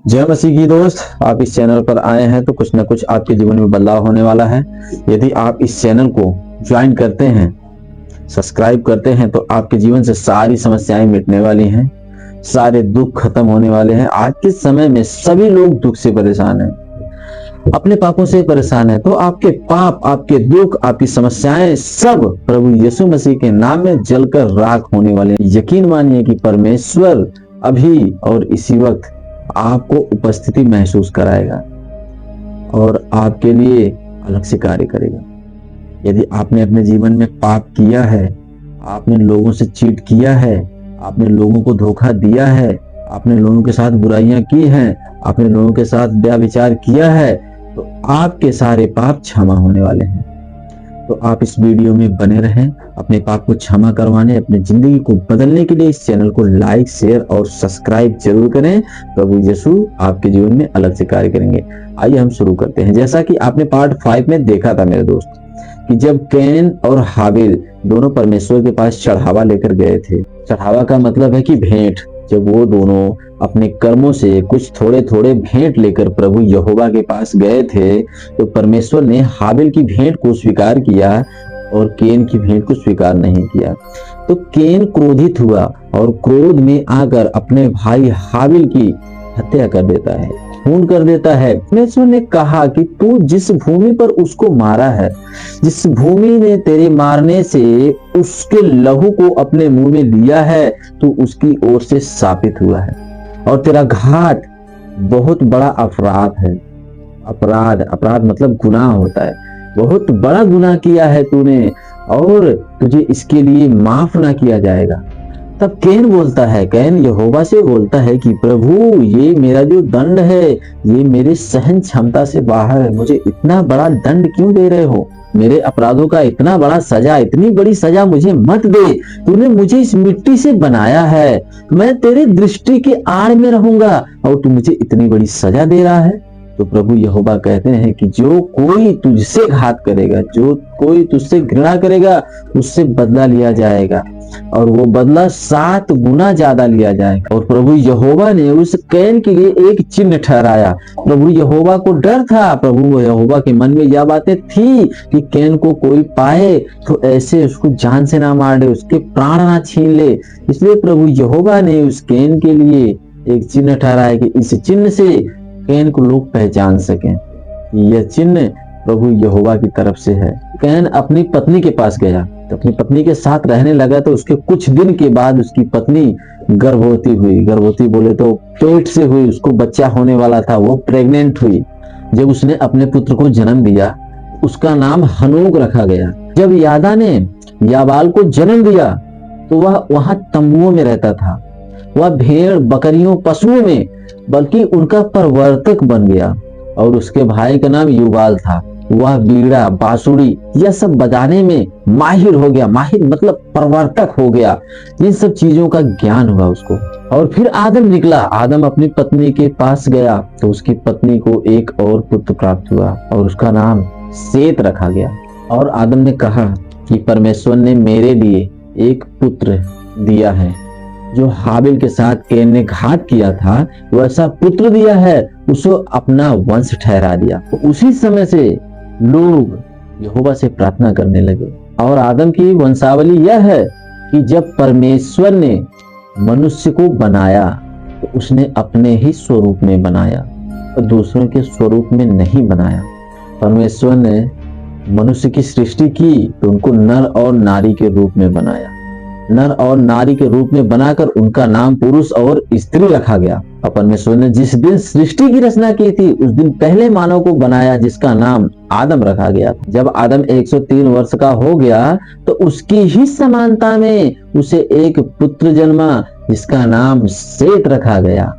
जय मसीह की दोस्त, आप इस चैनल पर आए हैं तो कुछ ना कुछ आपके जीवन में बदलाव होने वाला है। यदि आप इस चैनल को ज्वाइन करते हैं, सब्सक्राइब करते हैं तो आपके जीवन से सारी समस्याएं मिटने वाली हैं, सारे दुख खत्म होने वाले हैं। आज के समय में सभी लोग दुख से परेशान हैं, अपने पापों से परेशान है। तो आपके पाप, आपके दुख, आपकी समस्याएं सब प्रभु यीशु मसीह के नाम में जलकर राख होने वाले हैं। यकीन मानिए कि परमेश्वर अभी और इसी वक्त आपको उपस्थिति महसूस कराएगा और आपके लिए अलग से कार्य करेगा। यदि आपने अपने जीवन में पाप किया है, आपने लोगों से चीट किया है, आपने लोगों को धोखा दिया है, आपने लोगों के साथ बुराइयां की हैं, आपने लोगों के साथ व्यभिचार किया है, तो आपके सारे पाप क्षमा होने वाले हैं। तो आप इस वीडियो में बने रहें, अपने पाप को क्षमा करवाने, अपनी जिंदगी को बदलने के लिए इस चैनल को लाइक, शेयर और सब्सक्राइब जरूर करें। प्रभु यीशु आपके जीवन में अलग से कार्य करेंगे। आइए हम शुरू करते हैं। जैसा कि आपने पार्ट 5 में देखा था मेरे दोस्त, कि जब कैन और हाबिल दोनों परमेश्वर के पास चढ़ावा लेकर गए थे। चढ़ावा का मतलब है कि भेंट। जब वो दोनों अपने कर्मों से कुछ थोड़े थोड़े भेंट लेकर प्रभु यहोवा के पास गए थे, तो परमेश्वर ने हाबिल की भेंट को स्वीकार किया और केन की भेंट को स्वीकार नहीं किया। तो केन क्रोधित हुआ और क्रोध में आकर अपने भाई हाबिल की हत्या कर देता है, खून कर देता है। परमेश्वर ने कहा कि तू जिस भूमि पर उसको मारा है, जिस भूमि ने तेरे मारने से उसके लहू को अपने मुंह में लिया है, तू उसकी ओर से शापित हुआ है और तेरा घात बहुत बड़ा अपराध है। अपराध मतलब गुनाह होता है। बहुत बड़ा गुनाह किया है तूने और तुझे इसके लिए माफ ना किया जाएगा। तब कैन बोलता है, कैन यहोवा से बोलता है कि प्रभु, ये मेरा जो दंड है ये मेरे सहन क्षमता से बाहर है। मुझे इतना बड़ा दंड क्यों दे रहे हो? मेरे अपराधों का इतना बड़ा सजा, इतनी बड़ी सजा मुझे मत दे। तूने मुझे इस मिट्टी से बनाया है, मैं तेरे दृष्टि के आड़ में रहूंगा और तू मुझे इतनी बड़ी सजा दे रहा है। तो प्रभु यहोवा कहते हैं कि जो कोई तुझसे घात करेगा, जो कोई तुझसे घृणा करेगा, उससे बदला लिया जाएगा और वो बदला 7 गुना ज्यादा लिया जाएगा। और प्रभु यहोवा ने उस कैन के लिए एक चिन्ह ठहराया। प्रभु यहोवा को डर था, प्रभु यहोवा के मन में यह बातें थी कि कैन को कोई पाए तो ऐसे उसको जान से ना मार दे, उसके प्राण ना छीन ले। इसलिए प्रभु यहोवा ने उस कैन के लिए एक चिन्ह ठहराया कि इस चिन्ह से कैन को लोग पहचान सकें। यह चिन्ह प्रभु यहोवा की तरफ से है। कैन अपनी पत्नी के पास गया, तो अपनी पत्नी के साथ रहने लगा। तो उसके कुछ दिन के बाद उसकी पत्नी गर्भवती हुई। गर्भवती बोले तो पेट से हुई, उसको बच्चा होने वाला था, वो प्रेग्नेंट हुई। जब उसने अपने पुत्र को जन्म दिया, उसका नाम हनोक रखा गया। जब यादा ने याबाल को जन्म दिया तो वह वहां तंबुओं में रहता था। वह भेड़, बकरियों, पशुओं में बल्कि उनका प्रवर्तक बन गया। और उसके भाई का नाम युबाल था। वह बीड़ा, बांसुरी यह सब बजाने में माहिर हो गया। माहिर मतलब प्रवर्तक हो गया। इन सब चीजों का ज्ञान हुआ उसको। और फिर आदम निकला। आदम अपनी पत्नी के पास गया तो उसकी पत्नी को एक और पुत्र प्राप्त हुआ और उसका नाम सेत रखा गया। और आदम ने कहा कि परमेश्वर ने मेरे लिए एक पुत्र दिया है। जो हाबिल के साथ कैन ने घात किया था, वैसा पुत्र दिया है, उसको अपना वंश ठहरा दिया। तो उसी समय से लोग यहोवा से प्रार्थना करने लगे। और आदम की वंशावली यह है कि जब परमेश्वर ने मनुष्य को बनाया तो उसने अपने ही स्वरूप में बनाया और दूसरों के स्वरूप में नहीं बनाया। परमेश्वर ने मनुष्य की सृष्टि की तो उनको नर और नारी के रूप में बनाया। नर और नारी के रूप में बनाकर उनका नाम पुरुष और स्त्री रखा गया। और परमेश्वर ने जिस दिन सृष्टि की रचना की थी, उस दिन पहले मानव को बनाया जिसका नाम आदम रखा गया। जब आदम 103 वर्ष का हो गया तो उसकी ही समानता में उसे एक पुत्र जन्मा जिसका नाम सेत रखा गया।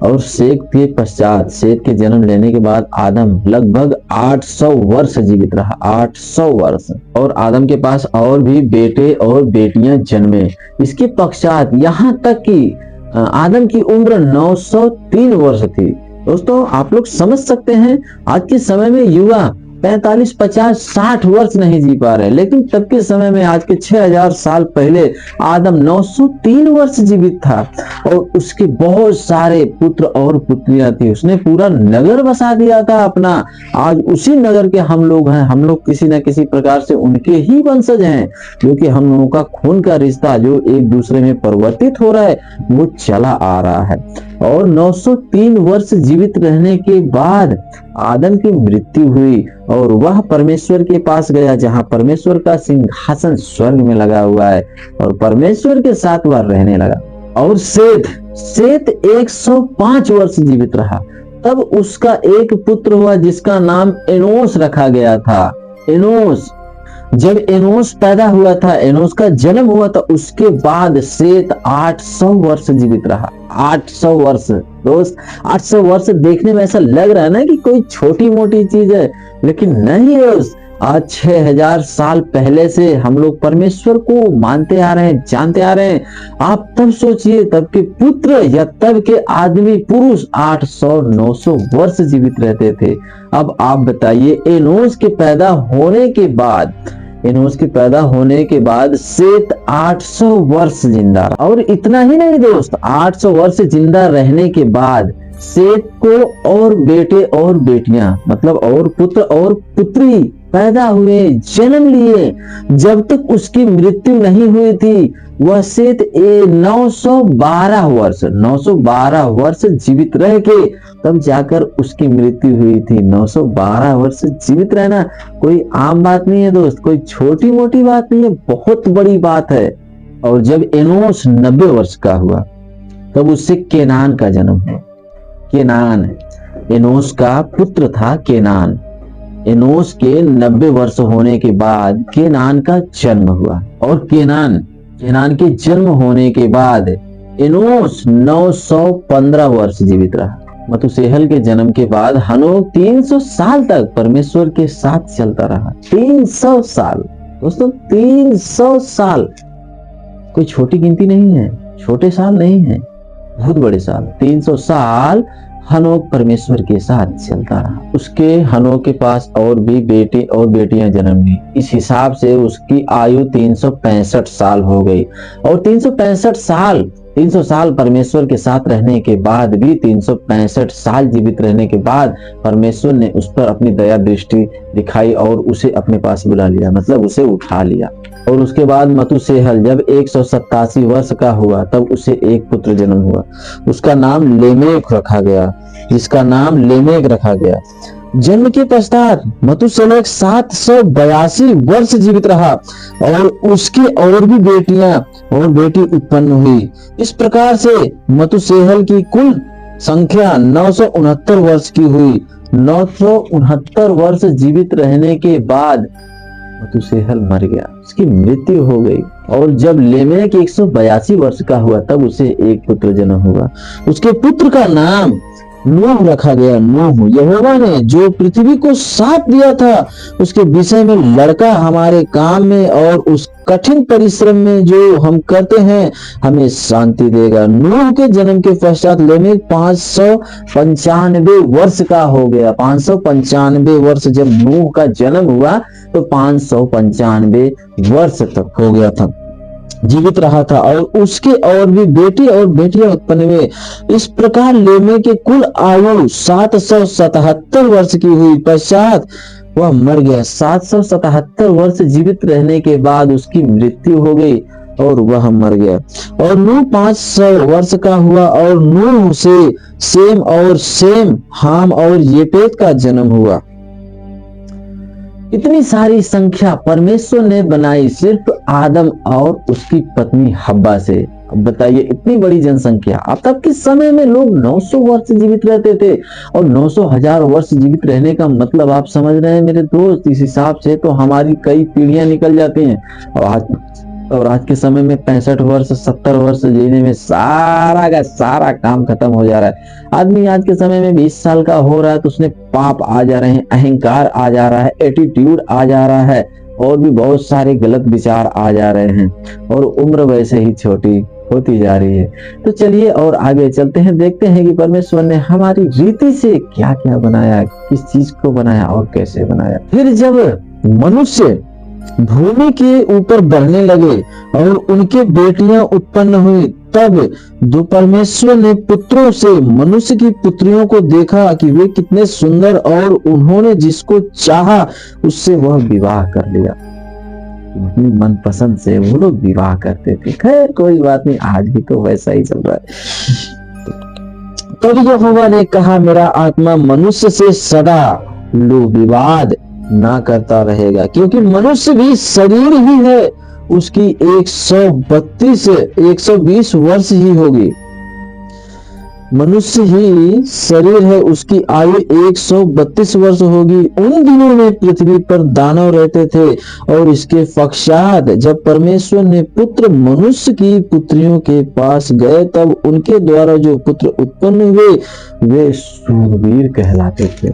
और सेत के पश्चात, सेत के जन्म लेने के बाद आदम लगभग 800 वर्ष जीवित रहा। 800 वर्ष। और आदम के पास और भी बेटे और बेटियां जन्मे। इसके पश्चात यहाँ तक कि आदम की उम्र 903 वर्ष थी। दोस्तों, आप लोग समझ सकते हैं आज के समय में युवा 45, 50, 60 वर्ष नहीं जी पा रहे, लेकिन तब के समय में आज के 6000 साल पहले आदम 903 वर्ष जीवित था और उसके बहुत सारे पुत्र और पुत्रियां थी। उसने पूरा नगर बसा दिया था अपना। आज उसी नगर के हम लोग हैं। हम लोग किसी न किसी प्रकार से उनके ही वंशज हैं, क्योंकि हम लोगों का खून का रिश्ता जो एक दूसरे में परिवर्तित हो रहा है वो चला आ रहा है। और 903 वर्ष जीवित रहने के बाद आदम की मृत्यु हुई और वह परमेश्वर के पास गया, जहां परमेश्वर का सिंहासन स्वर्ग में लगा हुआ है और परमेश्वर के साथ वह रहने लगा। और सेत 105 वर्ष जीवित रहा। तब उसका एक पुत्र हुआ जिसका नाम एनोस रखा गया था। एनोस, जब एनोस पैदा हुआ था, एनोस का जन्म हुआ था, उसके बाद सेत 800 वर्ष जीवित रहा। 800 वर्ष दोस्त, 800 वर्ष देखने में ऐसा लग रहा है ना कि कोई छोटी मोटी चीज है, लेकिन नहीं दोस्त। आज 6000 साल पहले से हम लोग परमेश्वर को मानते आ रहे हैं, जानते आ रहे हैं। आप तब सोचिए, तब के पुत्र या तब के आदमी पुरुष 800, 900 वर्ष जीवित रहते थे। अब आप बताइए, एनोस के पैदा होने के बाद सेत 800 वर्ष जिंदा रहा। और इतना ही नहीं दोस्त, 800 वर्ष जिंदा रहने के बाद सेत को और बेटे और बेटियां, मतलब और पुत्र और पुत्री पैदा हुए, जन्म लिए। जब तक उसकी मृत्यु नहीं हुई थी वह सेत 912 वर्ष जीवित रह के तब जाकर उसकी मृत्यु हुई थी। 912 वर्ष जीवित रहना कोई आम बात नहीं है दोस्त, कोई छोटी मोटी बात नहीं है, बहुत बड़ी बात है। और जब एनोस 90 वर्ष का हुआ तब उससे केनान का जन्म हुआ। केनान एनोस का पुत्र था। केनान, एनोस के 90 वर्ष होने के बाद केनान का जन्म हुआ। और केनान के जन्म होने के बाद एनोस 915 वर्ष जीवित रहा। मतुसेहल के जन्म के बाद हनोक 300 साल तक परमेश्वर के साथ चलता रहा। 300 साल दोस्तों, 300 साल कोई छोटी गिनती नहीं है, छोटे साल नहीं है, बहुत बड़े साल। 300 साल हनोक परमेश्वर के साथ चलता रहा। उसके हनोक के पास और भी बेटे और बेटियां जन्म ली। इस हिसाब से उसकी आयु 365 साल हो गई। और 300 साल परमेश्वर के साथ रहने के बाद भी, 365 साल जीवित रहने के बाद परमेश्वर ने उस पर अपनी दया दृष्टि दिखाई और उसे अपने पास बुला लिया, मतलब उसे उठा लिया। और उसके बाद मतुसेहल जब 187 वर्ष का हुआ तब उसे एक पुत्र जन्म हुआ। उसका नाम लेमेक रखा गया, जिसका नाम लेमेक रखा गया। जन्म के पश्चात मतुसेहल 782 वर्ष जीवित रहा और उसके और भी बेटियां और बेटी उत्पन्न हुई। इस प्रकार से मतुसेहल की कुल संख्या 969 वर्ष की हुई। 969 वर्ष जीवित रहने के बाद मतुसेहल मर गया, उसकी मृत्यु हो गई। और जब लेमेक 182 वर्ष का हुआ तब उसे एक पुत्र जन्म हुआ। उसके पुत्र का नाम नूह रखा गया। नूह, यहोवा ने जो पृथ्वी को साथ दिया था उसके विषय में लड़का हमारे काम में और उस कठिन परिश्रम में जो हम करते हैं हमें शांति देगा। नूह के जन्म के पश्चात लेमेक 595 वर्ष का हो गया। 595 वर्ष जब नूह का जन्म हुआ तो 595 वर्ष तक हो गया था, जीवित रहा था। और उसके और भी बेटे और बेटियां उत्पन्न हुए। इस प्रकार लेमेक के कुल आयु 777 वर्ष की हुई। पश्चात वह मर गया। 777 वर्ष जीवित रहने के बाद उसकी मृत्यु हो गई और वह मर गया। और नूह 500 वर्ष का हुआ और नूह से सेम और सेम हाम और येपेत का जन्म हुआ। इतनी सारी संख्या परमेश्वर ने बनाई सिर्फ आदम और उसकी पत्नी हब्बा से। अब बताइए, इतनी बड़ी जनसंख्या। अब तक के समय में लोग 900 वर्ष जीवित रहते थे और 900,000 वर्ष जीवित रहने का मतलब आप समझ रहे हैं मेरे दोस्त। इस हिसाब से तो हमारी कई पीढ़ियां निकल जाती हैं। और आज के समय में 65 वर्ष 70 वर्ष जीने में सारा का सारा काम खत्म हो जा रहा है। आदमी आज के समय में 20 साल का हो रहा है तो उसने पाप आ जा रहे हैं, अहंकार आ जा रहा है, एटीट्यूड आ जा रहा है और भी बहुत सारे गलत विचार आ जा रहे हैं। और उम्र वैसे ही छोटी होती जा रही है। तो चलिए और आगे चलते हैं, देखते हैं कि परमेश्वर ने हमारी रीति से क्या क्या बनाया, किस चीज को बनाया और कैसे बनाया। फिर जब मनुष्य भूमि के ऊपर बढ़ने लगे और उनके बेटियां उत्पन्न हुई, तब जो परमेश्वर ने पुत्रों से मनुष्य की पुत्रियों को देखा कि वे कितने सुंदर, और उन्होंने जिसको चाहा उससे वह विवाह कर लिया। अपनी मनपसंद से वो लोग विवाह करते थे। खैर कोई बात नहीं, आज भी तो वैसा ही चल रहा है। तब यहोवा ने कहा, मेरा आत्मा मनुष्य से सदा विवाद ना करता रहेगा, क्योंकि मनुष्य भी शरीर ही है, उसकी 120 वर्ष ही होगी। मनुष्य ही शरीर है, उसकी आयु 132 वर्ष होगी। उन दिनों में पृथ्वी पर दानव रहते थे, और इसके पश्चात जब परमेश्वर ने पुत्र मनुष्य की पुत्रियों के पास गए, तब उनके द्वारा जो पुत्र उत्पन्न हुए वे शूरवीर कहलाते थे,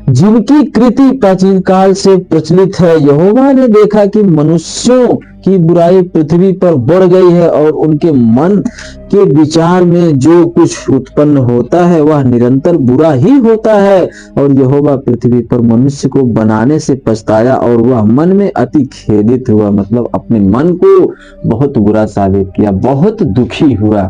जिनकी कृति प्राचीन काल से प्रचलित है। यहोवा ने देखा कि मनुष्यों की बुराई पृथ्वी पर बढ़ गई है, और उनके मन के विचार में जो कुछ उत्पन्न होता है वह निरंतर बुरा ही होता है। और यहोवा पृथ्वी पर मनुष्य को बनाने से पछताया, और वह मन में अति खेदित हुआ, मतलब अपने मन को बहुत बुरा साबित किया, बहुत दुखी हुआ।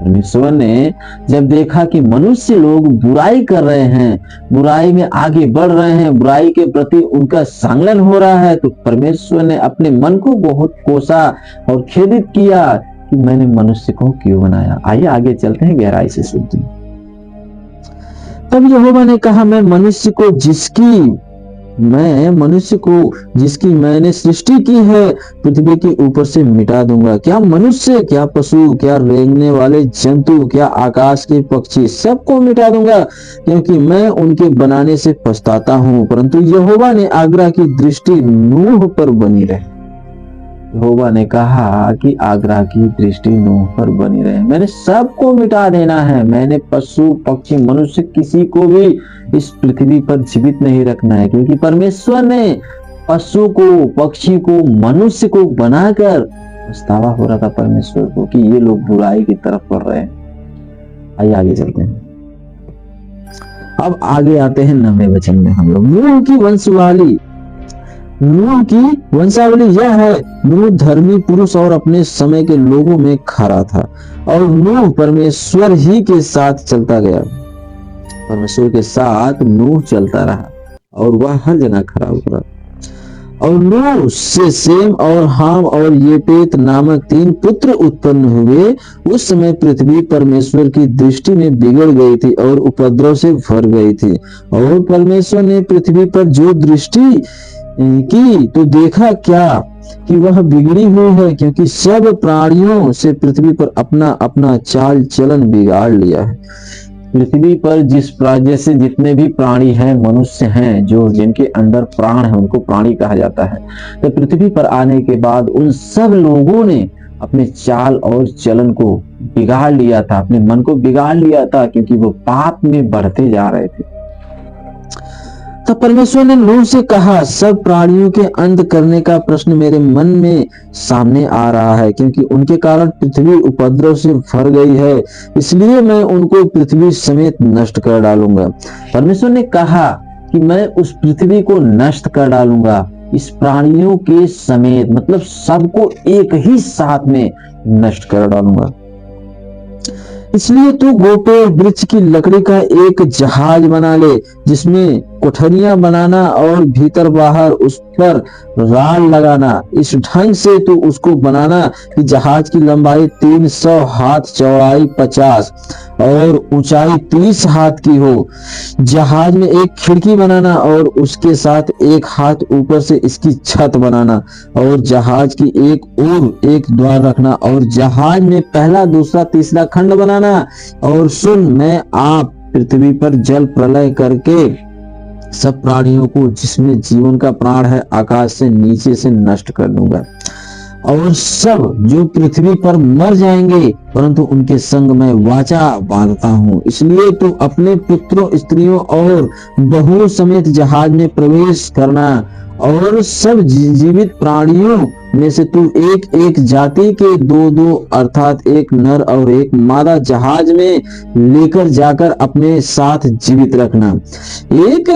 परमेश्वर ने जब देखा कि मनुष्य लोग बुराई कर रहे हैं, बुराई में आगे बढ़ रहे हैं, बुराई के प्रति उनका संलग्न हो रहा है, तो परमेश्वर ने अपने मन को बहुत कोसा और खेदित किया कि मैंने मनुष्य को क्यों बनाया। आइए आगे चलते हैं, गहराई से सुनते हैं। तब यहोवा ने कहा, मैं मनुष्य को जिसकी मैंने सृष्टि की है पृथ्वी के ऊपर से मिटा दूंगा। क्या मनुष्य, क्या पशु, क्या रेंगने वाले जंतु, क्या आकाश के पक्षी, सबको मिटा दूंगा, क्योंकि मैं उनके बनाने से पछताता हूं। परंतु यहोवा ने आज्ञा की दृष्टि नूह पर बनी रहे। यहोवा ने कहा कि आज्ञा की दृष्टि नूह पर बनी रहे। मैंने सबको मिटा देना है। मैंने पशु, पक्षी, मनुष्य, किसी को भी इस पृथ्वी पर जीवित नहीं रखना है, क्योंकि परमेश्वर ने पशु को, पक्षी को, मनुष्य को बनाकर पछतावा हो रहा था परमेश्वर को कि ये लोग बुराई की तरफ बढ़ रहे हैं। आइए आगे चलते हैं। अब आगे आते हैं 9वें वचन में हम लोग। नूह की वंशावली यह है, नूह धर्मी पुरुष और अपने समय के लोगों में खरा था, और नूह परमेश्वर ही के साथ चलता गया। परमेश्वर के साथ नूह चलता रहा, और वह हर जगह खरा उतरा। और नूह से सेम और हाम और येपेत नामक 3 पुत्र उत्पन्न हुए। उस समय पृथ्वी परमेश्वर की दृष्टि में बिगड़ गई थी और उपद्रव से भर गई थी। और परमेश्वर ने पृथ्वी पर जो दृष्टि की तो देखा क्या कि वह बिगड़ी हुई है, क्योंकि सब प्राणियों से पृथ्वी पर अपना अपना चाल चलन बिगाड़ लिया है। पृथ्वी पर जैसे जितने भी प्राणी हैं, मनुष्य हैं, जो जिनके अंदर प्राण है उनको प्राणी कहा जाता है। तो पृथ्वी पर आने के बाद उन सब लोगों ने अपने चाल और चलन को बिगाड़ लिया था, अपने मन को बिगाड़ लिया था, क्योंकि वो पाप में बढ़ते जा रहे थे। तब परमेश्वर ने नूह से कहा, सब प्राणियों के अंत करने का प्रश्न मेरे मन में सामने आ रहा है, क्योंकि उनके कारण पृथ्वी उपद्रव से भर गई है, इसलिए मैं उनको पृथ्वी समेत नष्ट कर डालूंगा। परमेश्वर ने कहा कि मैं उस पृथ्वी को नष्ट कर डालूंगा, इस प्राणियों के समेत, मतलब सबको एक ही साथ में नष्ट कर डालूंगा। इसलिए तू गोपेड़ वृक्ष की लकड़ी का एक जहाज बना ले, जिसमें कोठरियां बनाना और भीतर बाहर उस पर राल लगाना। इस ढंग से तू उसको बनाना कि जहाज की लंबाई 300 हाथ, चौड़ाई 50 और ऊंचाई 30 हाथ की हो। जहाज में एक खिड़की बनाना और उसके साथ 1 हाथ ऊपर से इसकी छत बनाना, और जहाज की एक ओर एक द्वार रखना, और जहाज में पहला, दूसरा, तीसरा खंड बनाना। और सुन, मैं आप पृथ्वी पर जल प्रलय करके सब प्राणियों को जिसमें जीवन का प्राण है आकाश से नीचे से नष्ट कर दूंगा, और सब जो पृथ्वी पर मर जाएंगे, परंतु उनके संग मैं वाचा बांधता हूँ। इसलिए तू अपने पुत्रों, स्त्रियों और बहुओं समेत जहाज में प्रवेश करना, और सब जीवित प्राणियों में से तू एक एक जाति के दो दो अर्थात एक नर और एक मादा जहाज में लेकर जाकर अपने साथ जीवित रखना। एक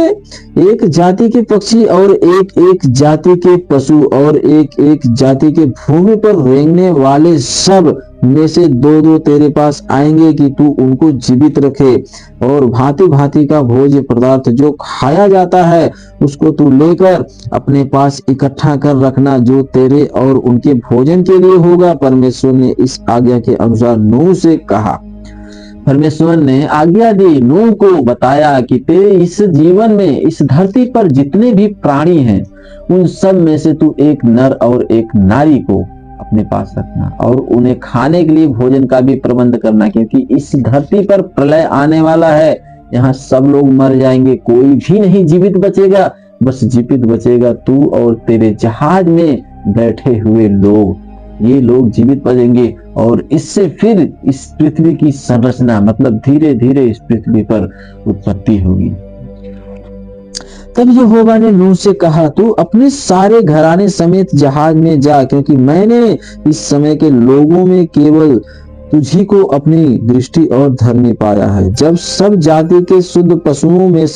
एक जाति के पक्षी और एक एक जाति के पशु और एक एक जाति के भूमि पर रेंगने वाले सब में से दो दो तेरे पास आएंगे कि तू उनको जीवित रखे, और भांति भांति का भोज्य पदार्थ जो खाया जाता है उसको तू लेकर अपने पास इकट्ठा कर रखना, जो तेरे और उनके भोजन के लिए होगा। परमेश्वर ने इस आज्ञा के अनुसार नूह से कहा। परमेश्वर ने आज्ञा दी, नूह को बताया कि तेरे इस जीवन में इस धरती पर जितने भी प्राणी हैं उन सब में से तू एक नर और एक नारी को अपने पास रखना और उन्हें खाने के लिए भोजन का भी प्रबंध करना, क्योंकि इस धरती पर प्रलय आने वाला है। यहाँ सब लोग मर जाएंगे, कोई भी नहीं जीवित बचेगा, बस जीवित बचेगा तू और तेरे जहाज में बैठे हुए लोग, ये लोग जीवित बचेंगे। और इससे फिर इस पृथ्वी की संरचना मतलब धीरे धीरे इस पृथ्वी पर उत्पत्ति होगी। तब यहोवा ने नूह से कहा, तू अपने सारे घराने समेत जहाज में जा, क्योंकि मैंने इस समय के लोगों में केवल तुझी को अपनी दृष्टि और धर्मी पाया है। जब सब जाति के शुद्ध पशुओं में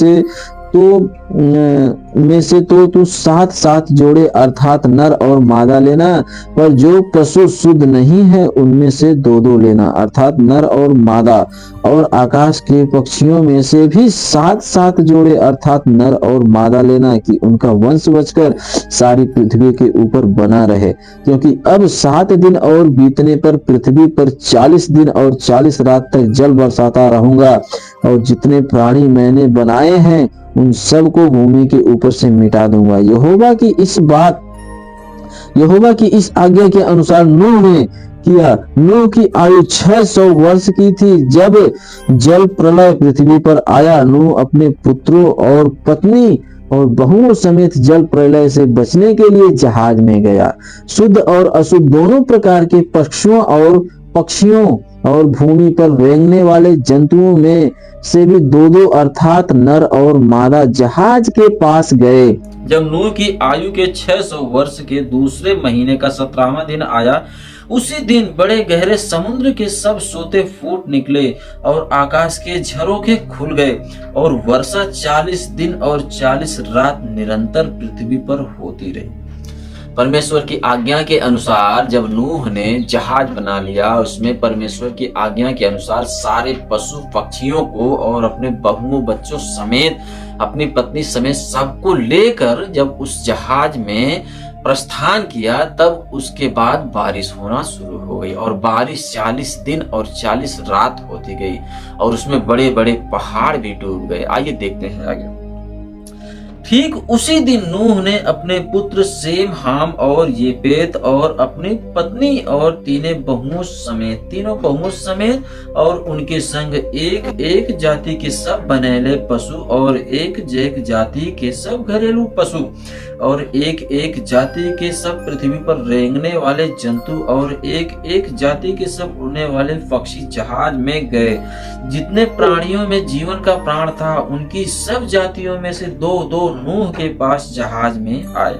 से तो तू 7-7 जोड़े अर्थात नर और मादा लेना, पर जो पशु शुद्ध नहीं है उनमें से 2-2 लेना अर्थात नर और मादा। और आकाश के पक्षियों में से भी 7-7 जोड़े अर्थात नर और मादा लेना, कि उनका वंश बचकर सारी पृथ्वी के ऊपर बना रहे। क्योंकि अब 7 दिन और बीतने पर पृथ्वी पर 40 दिन और 40 रात तक जल बरसाता रहूंगा, और जितने प्राणी मैंने बनाए हैं उन सब को भूमि के ऊपर से मिटा दूंगा। यहोवा की इस आज्ञा के अनुसार नूह ने किया। नूह की आयु 600 वर्ष की थी जब जल प्रलय पृथ्वी पर आया। नूह अपने पुत्रों और पत्नी और बहुओं समेत जल प्रलय से बचने के लिए जहाज में गया। शुद्ध और अशुद्ध दोनों प्रकार के पक्षियों और पक्षियों और भूमि पर रेंगने वाले जंतुओं में से भी 2-2 अर्थात नर और मादा जहाज के पास गए। जब नूह की आयु के 600 वर्ष के दूसरे महीने का 17वां दिन आया, उसी दिन बड़े गहरे समुद्र के सब सोते फूट निकले और आकाश के झरोखे खुल गए, और वर्षा 40 दिन और 40 रात निरंतर पृथ्वी पर होती रही। परमेश्वर की आज्ञा के अनुसार जब नूह ने जहाज बना लिया, उसमें परमेश्वर की आज्ञा के अनुसार सारे पशु पक्षियों को और अपने बहुओं बच्चों समेत अपनी पत्नी समेत सबको लेकर जब उस जहाज में प्रस्थान किया, तब उसके बाद बारिश होना शुरू हो गई, और बारिश 40 दिन और 40 रात होती गई, और उसमें बड़े बड़े पहाड़ भी डूब गए। आइए देखते हैं आगे। ठीक उसी दिन नूह ने अपने पुत्र सेम, हाम और येपेत और अपनी पत्नी और तीनों बहुओं समेत और उनके संग एक एक जाति के सब बनेले पशु और एक एक जाति के सब घरेलू पशु और एक एक जाति के सब पृथ्वी पर रेंगने वाले जंतु और एक एक जाति के सब उड़ने वाले पक्षी जहाज में गए। जितने प्राणियों में जीवन का प्राण था उनकी सब जातियों में से 2-2 नूह के पास जहाज में आए,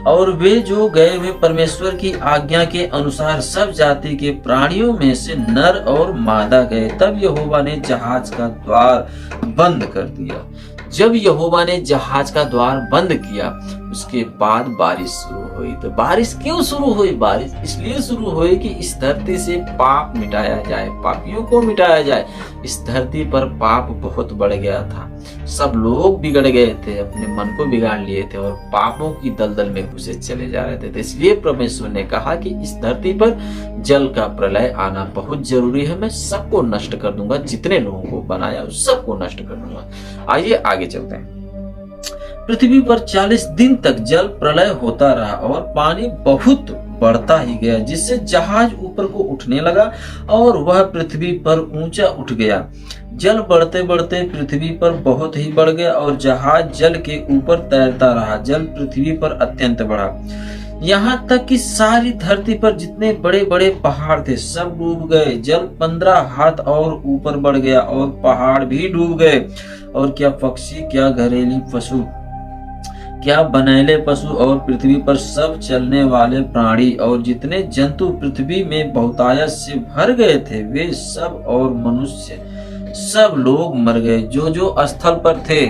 और वे जो गए वे परमेश्वर की आज्ञा के अनुसार सब जाति के प्राणियों में से नर और मादा गए। तब यहोवा ने जहाज का द्वार बंद कर दिया। जब यहोवा ने जहाज का द्वार बंद किया, उसके बाद बारिश शुरू हुई। तो बारिश क्यों शुरू हुई? बारिश इसलिए शुरू हुई कि इस धरती से पाप मिटाया जाए, पापियों को मिटाया जाए। इस धरती पर पाप बहुत बढ़ गया था, सब लोग बिगड़ गए थे, अपने मन को बिगाड़ लिए थे और पापों की दलदल में घुसे चले जा रहे थे। तो इसलिए परमेश्वर ने कहा कि इस धरती पर जल का प्रलय आना बहुत जरूरी है। मैं सबको नष्ट कर दूंगा, जितने लोगों को बनाया उस सबको नष्ट कर दूंगा। आइए आगे चलते हैं। पृथ्वी पर 40 दिन तक जल प्रलय होता रहा और पानी बहुत बढ़ता ही गया, जिससे जहाज ऊपर को उठने लगा और वह पृथ्वी पर ऊंचा उठ गया। जल बढ़ते बढ़ते पृथ्वी पर बहुत ही बढ़ गया और जहाज जल के ऊपर तैरता रहा। जल पृथ्वी पर अत्यंत बढ़ा, यहाँ तक कि सारी धरती पर जितने बड़े बड़े पहाड़ थे सब डूब गए। जल 15 हाथ और ऊपर बढ़ गया और पहाड़ भी डूब गए, और क्या पक्षी क्या घरेलू पशु क्या बनैले पशु और पृथ्वी पर सब चलने वाले प्राणी और जितने जंतु पृथ्वी में बहुतायत से भर गए थे, वे सब और मनुष्य सब लोग मर गए। जो जो स्थल पर थे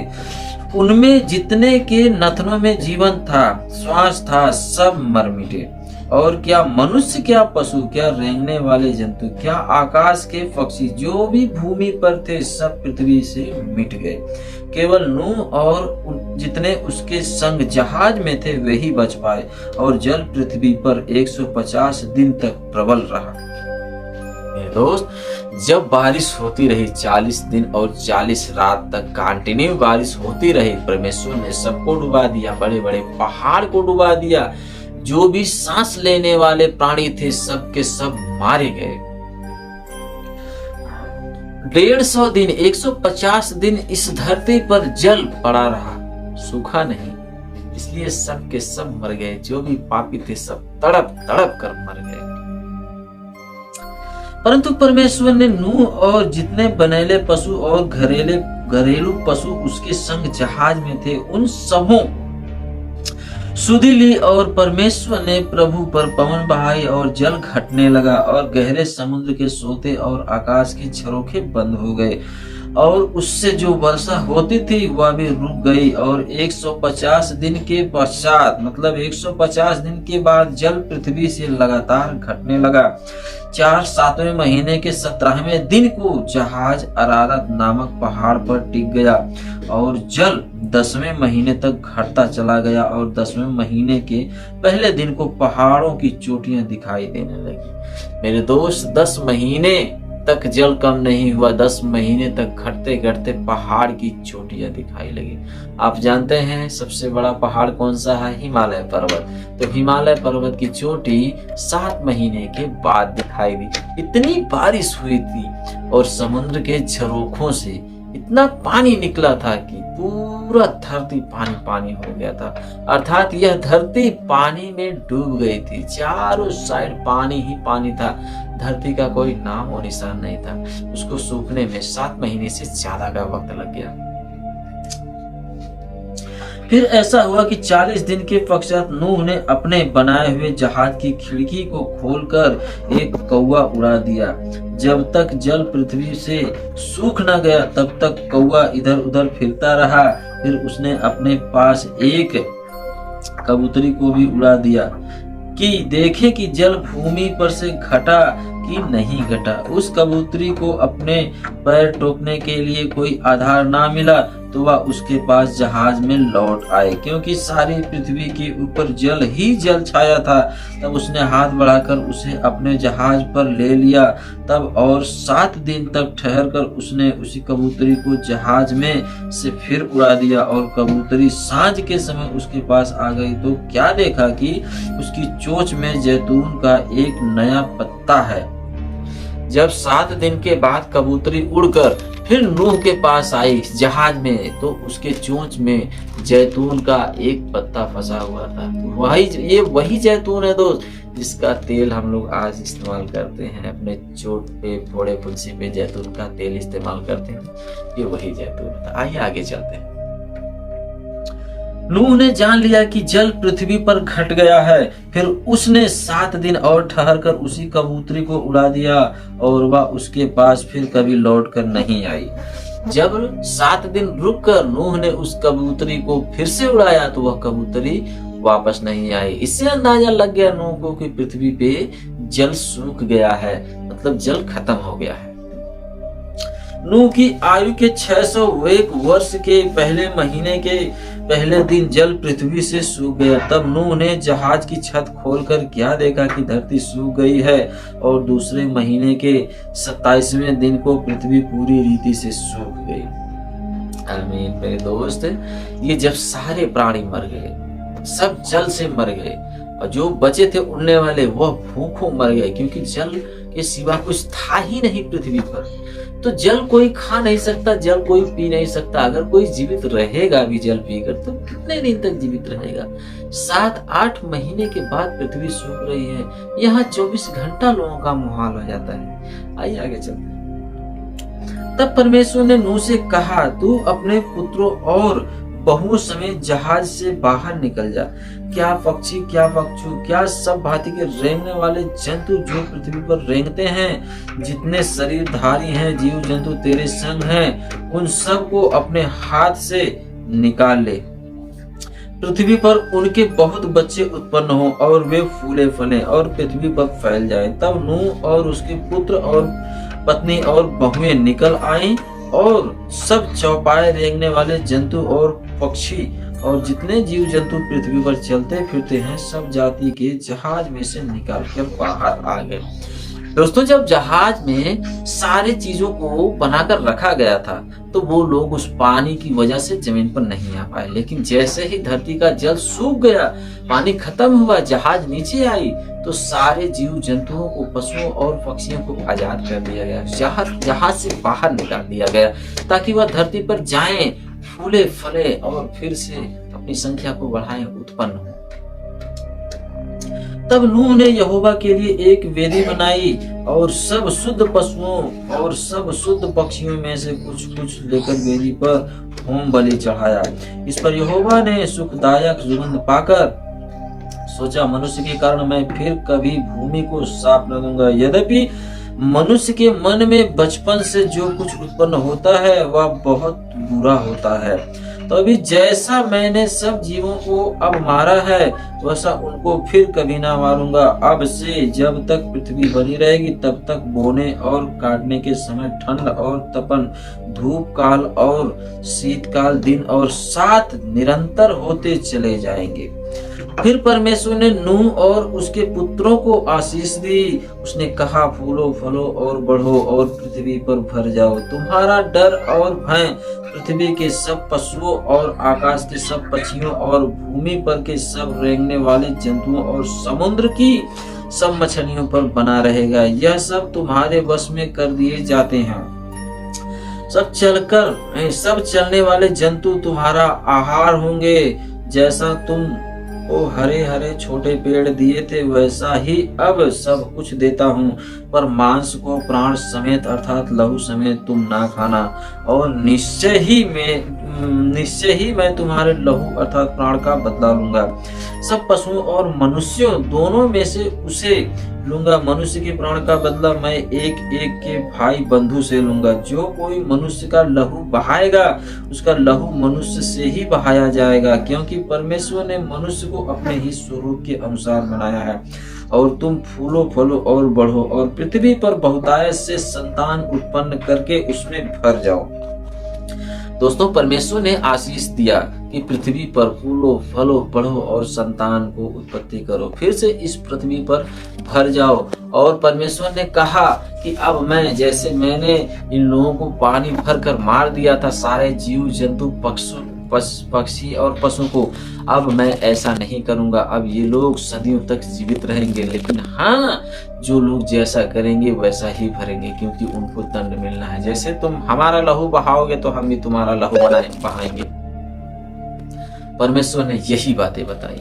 उनमें जितने के नथनों में जीवन था, श्वास था, सब मर मिटे। और क्या मनुष्य, क्या पशु, क्या रेंगने वाले जंतु, क्या आकाश के पक्षी, जो भी भूमि पर थे, सब पृथ्वी से मिट गए। केवल नूह और जितने उसके संग जहाज में थे वही बच पाए। और जल पृथ्वी पर 150 दिन तक प्रबल रहा। मेरे दोस्त, जब बारिश होती रही 40 दिन और 40 रात तक कंटिन्यू बारिश होती रही, परमेश्वर ने सबको डुबा दिया, बड़े बड़े पहाड़ को डुबा दिया। जो भी सांस लेने वाले प्राणी थे सब के सब मारे गए। 150 दिन 150 दिन इस धरती पर जल पड़ा रहा, सूखा नहीं। इसलिए सब के सब मर गए। जो भी पापी थे सब तड़प तड़प कर मर गए। परंतु परमेश्वर ने नूह और जितने बनैले पशु और घरेलू पशु उसके संग जहाज में थे, उन सबों सुधि ली। और परमेश्वर ने प्रभु पर पवन बहाई और जल घटने लगा और गहरे समुद्र के सोते और आकाश की झरोखे बंद हो गए। और उससे जो वर्षा होती थी वह भी रुक गई। और 150 दिन के पश्चात, मतलब 150 दिन के बाद जल पृथ्वी से लगातार घटने लगा। 7वें महीने के 17वें दिन को जहाज अरारत नामक पहाड़ पर टिक गया। और जल 10वें महीने तक घटता चला गया। और 10वें महीने के पहले दिन को पहाड़ों की चोटियां दिखाई देने लगी। मेरे दोस्त, 10 महीने तक जल कम नहीं हुआ। 10 महीने तक घटते घटते पहाड़ की चोटियां दिखाई लगी। आप जानते हैं सबसे बड़ा पहाड़ कौन सा है? हिमालय पर्वत। तो हिमालय पर्वत की चोटी 7 महीने के बाद दिखाई दी। इतनी बारिश हुई थी और समुद्र के झरोखों से इतना पानी निकला था कि पूरा धरती पानी पानी हो गया था। अर्थात यह धरती पानी में डूब गई थी। चारों साइड पानी ही पानी था। धरती का कोई नाम और निशान नहीं था। उसको सूखने में 7 महीने से ज्यादा का वक्त लग गया। फिर ऐसा हुआ कि 40 दिन के पश्चात नूह ने अपने बनाए हुए जहाज की खिड़की को खोलकर एक कौवा उड़ा दिया। जब तक जल पृथ्वी से सूख न गया तब तक कौवा इधर उधर फिरता रहा। फिर उसने अपने पास एक कबूतरी को भी उड़ा दिया कि देखे कि जल भूमि पर से घटा कि नहीं घटा। उस कबूतरी को अपने पैर टोकने के लिए कोई आधार ना मिला तो वह उसके पास जहाज में लौट आए, क्योंकि सारी पृथ्वी के ऊपर जल ही जल छाया था। तब उसने हाथ बढ़ाकर उसे अपने जहाज पर ले लिया। तब और 7 दिन तक ठहरकर उसने उसी कबूतरी को जहाज में से फिर उड़ा दिया। और कबूतरी सांझ के समय उसके पास आ गई तो क्या देखा कि उसकी चोंच में जैतून का एक नया पत्ता है। जब 7 दिन के बाद कबूतरी उड़कर फिर नूह के पास आई जहाज में, तो उसके चोंच में जैतून का एक पत्ता फंसा हुआ था। वही जैतून है दोस्त, जिसका तेल हम लोग आज इस्तेमाल करते हैं। अपने चोट पे, फोड़े फुंसी पे जैतून का तेल इस्तेमाल करते हैं। ये वही जैतून था। आइए आगे चलते हैं। नूह ने जान लिया कि जल पृथ्वी पर घट गया है। फिर उसने 7 दिन और ठहरकर उसी कबूतरी को उड़ा दिया और वह उसके पास फिर कभी लौट कर नहीं आई। जब 7 दिन रुककर नूह ने उस कबूतरी को फिर से उड़ाया तो वह कबूतरी वापस नहीं आई। इससे अंदाजा लग गया नूह को कि पृथ्वी पे जल सूख गया है, मतलब जल खत्म हो गया है। नूह की आयु के 601 वर्ष के पहले महीने के पहले दिन जल पृथ्वी से सूख गया। तब नूह ने जहाज की छत खोलकर क्या देखा कि धरती सूख गई है। और दूसरे महीने के 27वें दिन को पृथ्वी पूरी रीति से सूख गई। आमीन। मेरे दोस्त, ये जब सारे प्राणी मर गए, सब जल से मर गए, और जो बचे थे उड़ने वाले वह भूखों मर गए, क्योंकि जल के सिवा कुछ था ही नहीं पृथ्वी पर। तो जल कोई खा नहीं सकता, जल कोई पी नहीं सकता। अगर कोई जीवित रहेगा भी जल पीकर तो कितने दिन तक जीवित रहेगा? 7-8 महीने के बाद पृथ्वी सूख रही है। यहाँ 24 घंटा लोगों का मुहाल हो जाता है। आइए आगे चलते हैं। तब परमेश्वर ने नूह से कहा, तू अपने पुत्रों और बहु समेत जहाज से बाहर निकल जा। क्या पक्षी, क्या पक्षु, क्या सब भांति के रेंगने वाले जंतु जो पृथ्वी पर रेंगते हैं, जितने शरीरधारी हैं जीव जंतु तेरे संग हैं, उन सब को अपने हाथ से निकाल ले। पृथ्वी पर उनके बहुत बच्चे उत्पन्न हो और वे फूले फले और पृथ्वी पर फैल जाएं। तब नूह और उसके पुत्र और पत्नी और बहुएं निकल आईं और सब चौपाए रेंगने वाले जंतु और पक्षी और जितने जीव जंतु पृथ्वी पर चलते फिरते हैं सब जाति के जहाज में से निकालकर बाहर आ गए। दोस्तों, जब जहाज में सारी चीजों को बनाकर रखा गया था तो वो लोग उस पानी की वजह से जमीन पर नहीं आ पाए, लेकिन जैसे ही धरती का जल सूख गया, पानी खत्म हुआ, जहाज नीचे आई तो सारे जीव जंतुओं को, पशुओं और पक्षियों को आजाद कर दिया गया। जहाज से बाहर निकाल दिया गया ताकि वह धरती पर जाएं, फूले फले और फिर से अपनी संख्या को बढ़ाएं, उत्पन्न हो। तब नूह ने यहोवा के लिए एक वेदी बनाई और सब शुद्ध पशुओं और सब शुद्ध पक्षियों में से कुछ कुछ लेकर वेदी पर होम बलि चढ़ाया। इस पर यहोवा ने सुखदायक सुगंध पाकर सोचा, मनुष्य के कारण मैं फिर कभी भूमि को साफ न दूंगा। यद्यपि मनुष्य के मन में बचपन से जो कुछ उत्पन्न होता है वह बहुत बुरा होता है, तो अभी जैसा मैंने सब जीवों को अब मारा है वैसा उनको फिर कभी ना मारूंगा। अब से जब तक पृथ्वी बनी रहेगी तब तक बोने और काटने के समय ठंड और तपन, धूप काल और शीतकाल, दिन और 7 निरंतर होते चले जाएंगे। फिर परमेश्वर ने नूह और उसके पुत्रों को आशीष दी। उसने कहा, फूलो फलो और बढ़ो और पृथ्वी पर भर जाओ। तुम्हारा डर और भय पृथ्वी के सब पशुओं और आकाश के सब पक्षियों और भूमि पर के सब रेंगने वाले जंतुओं और समुद्र की सब मछलियों पर बना रहेगा। यह सब तुम्हारे वश में कर दिए जाते हैं। सब चलने वाले जंतु तुम्हारा आहार होंगे। जैसा तुम को हरे हरे छोटे पेड़ दिए थे वैसा ही अब सब कुछ देता हूँ, पर मांस को प्राण समेत अर्थात लहू समेत तुम ना खाना। और निश्चय ही मैं तुम्हारे लहू अर्थात प्राण का बदला लूंगा। सब पशुओं और मनुष्यों दोनों में से उसे लूंगा। मनुष्य के प्राण का बदला मैं एक एक के भाई बंधु से लूंगा। जो कोई मनुष्य का लहू बहाएगा उसका लहू मनुष्य से ही बहाया जाएगा, क्योंकि परमेश्वर ने मनुष्य को अपने ही स्वरूप के अनुसार बनाया है। और तुम फूलो फलो और बढ़ो और पृथ्वी पर बहुतायत से संतान उत्पन्न करके उसमें भर जाओ। दोस्तों, परमेश्वर ने आशीष दिया कि पृथ्वी पर फूलो फलो बढ़ो और संतान को उत्पत्ति करो, फिर से इस पृथ्वी पर भर जाओ। और परमेश्वर ने कहा कि अब मैं, जैसे मैंने इन लोगों को पानी भर कर मार दिया था, सारे जीव जंतु पक्षी और पशु को, अब मैं ऐसा नहीं करूंगा। अब ये लोग सदियों तक जीवित रहेंगे, लेकिन हाँ, जो लोग जैसा करेंगे वैसा ही भरेंगे, क्योंकि उनको दंड मिलना है। जैसे तुम हमारा लहू बहाओगे तो हम भी तुम्हारा लहू बहाएंगे। परमेश्वर ने यही बातें बताई।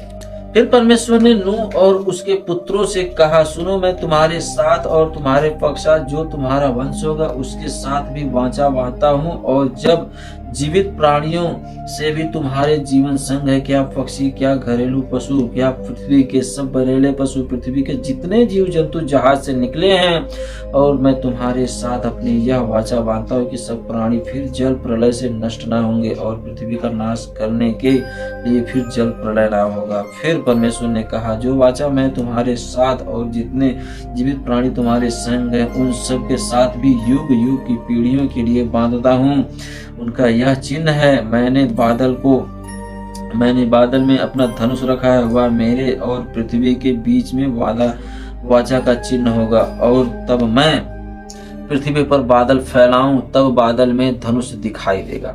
फिर परमेश्वर ने नूह और उसके पुत्रों से कहा, सुनो, मैं तुम्हारे साथ और तुम्हारे पश्चात जो तुम्हारा वंश होगा उसके साथ भी वाचा बांधता हूँ, और जब जीवित प्राणियों से भी तुम्हारे जीवन संग है, क्या पक्षी, क्या घरेलू पशु, क्या पृथ्वी के सब बरेले पशु, पृथ्वी के जितने जीव जंतु जहाज से निकले हैं। और मैं तुम्हारे साथ अपनी यह वाचा बांधता हूँ कि सब प्राणी फिर जल प्रलय से नष्ट ना होंगे और पृथ्वी का नाश करने के लिए फिर जल प्रलय ना होगा। फिर परमेश्वर ने कहा, जो वाचा मैं तुम्हारे साथ और जितने जीवित प्राणी तुम्हारे संग है उन सब के साथ भी युग युग की पीढ़ियों के लिए बांधता हूँ। उनका यह चिन्ह है, मैंने बादल में अपना धनुष रखा है, वह मेरे और पृथ्वी के बीच में वाचा का चिन्ह होगा। और तब मैं पृथ्वी पर बादल फैलाऊं, तब बादल में धनुष दिखाई देगा।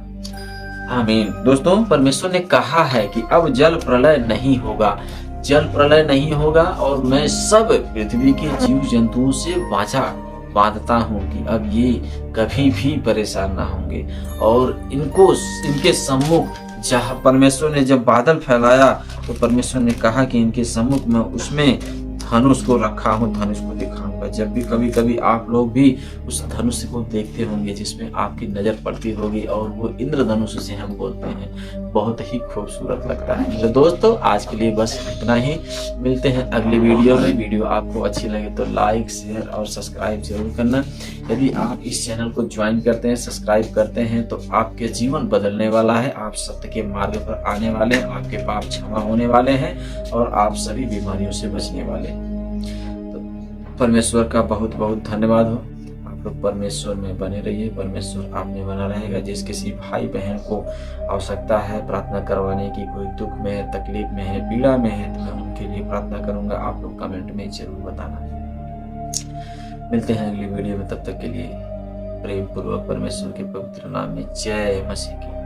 आमीन। दोस्तों, परमेश्वर ने कहा है कि अब जल प्रलय नहीं होगा, जल प्रलय नहीं होगा, और मैं सब पृथ्वी के जीव जंतुओं से वाचा बांधता हूँ कि अब ये कभी भी परेशान ना होंगे। और इनके सम्मुख जहाँ परमेश्वर ने जब बादल फैलाया तो परमेश्वर ने कहा कि इनके सम्मुख में उसमें धनुष को रखा हूँ, धनुष को दिखाऊंगा। जब भी कभी कभी आप लोग भी उस धनुष को देखते होंगे जिसमें आपकी नजर पड़ती होगी, और वो इंद्रधनुष से हम बोलते हैं, बहुत ही खूबसूरत लगता है। तो दोस्तों आज के लिए बस इतना ही, मिलते हैं अगली वीडियो में। वीडियो आपको अच्छी लगे तो लाइक शेयर और सब्सक्राइब जरूर करना। यदि आप इस चैनल को ज्वाइन करते हैं, सब्सक्राइब करते हैं, तो आपके जीवन बदलने वाला है, आप सत्य के मार्ग पर आने वाले हैं, आपके पाप क्षमा होने वाले हैं और आप सभी बीमारियों से बचने वाले हैं। तो परमेश्वर का बहुत बहुत धन्यवाद हो। आप लोग परमेश्वर में बने रहिए, परमेश्वर आप में बना रहेगा। जिस किसी भाई बहन को आवश्यकता है प्रार्थना करवाने की, कोई दुख में है, तकलीफ में है, पीड़ा में है, तो मैं उनके लिए प्रार्थना करूंगा। आप लोग कमेंट में जरूर बताना। मिलते हैं अगली वीडियो में, तब तक के लिए प्रेम पूर्वक परमेश्वर के पवित्र नाम में जय मसीह की।